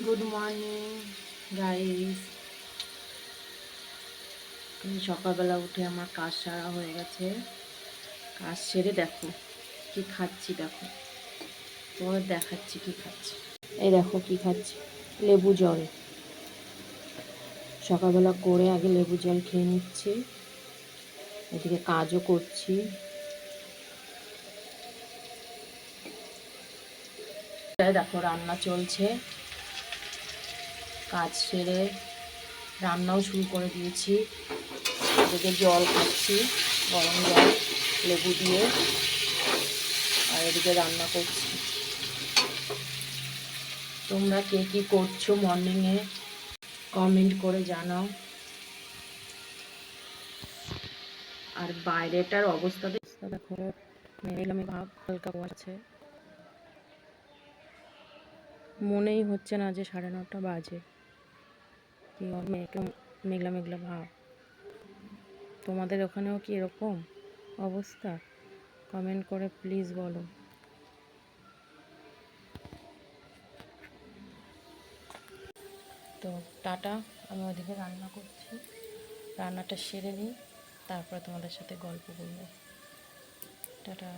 Good morning guys. সকালবেলা উঠে আমার কাজ সারা হয়ে গেছে। কাজ সেরে দেখো কি খাচ্ছি, দেখো তোমাদের দেখাচ্ছি কি খাচ্ছি। এই দেখো কি খাচ্ছি, লেবু জল। সকালবেলা করে আগে লেবু জল খেয়ে নিচ্ছি, এদিকে কাজও করছি। দেখো রান্না চলছে, কাজ সেরে রান্নাও শুরু করে দিয়েছি। এদিকে জল খাচ্ছি, গরম জল লেবু দিয়ে, আর এদিকে রান্না করছি। তোমরা কে কি করছো মর্নিংয়ে কমেন্ট করে জানাও। আর বাইরেটার অবস্থা দেখো, মেঘলামি ভাব, হালকা কুয়াশা। মনেই হচ্ছে না যে 9:30 বাজে। কি মেঘলা মেঘলা ভাব। তোমাদের ওখানেও কি এরকম অবস্থা? কমেন্ট করে প্লিজ বলো। তো টাটা, আমি ওদিকে রান্না করছি, রান্নাটা সেরে নিই, তারপরে তোমাদের সাথে গল্প করবো। টাটা।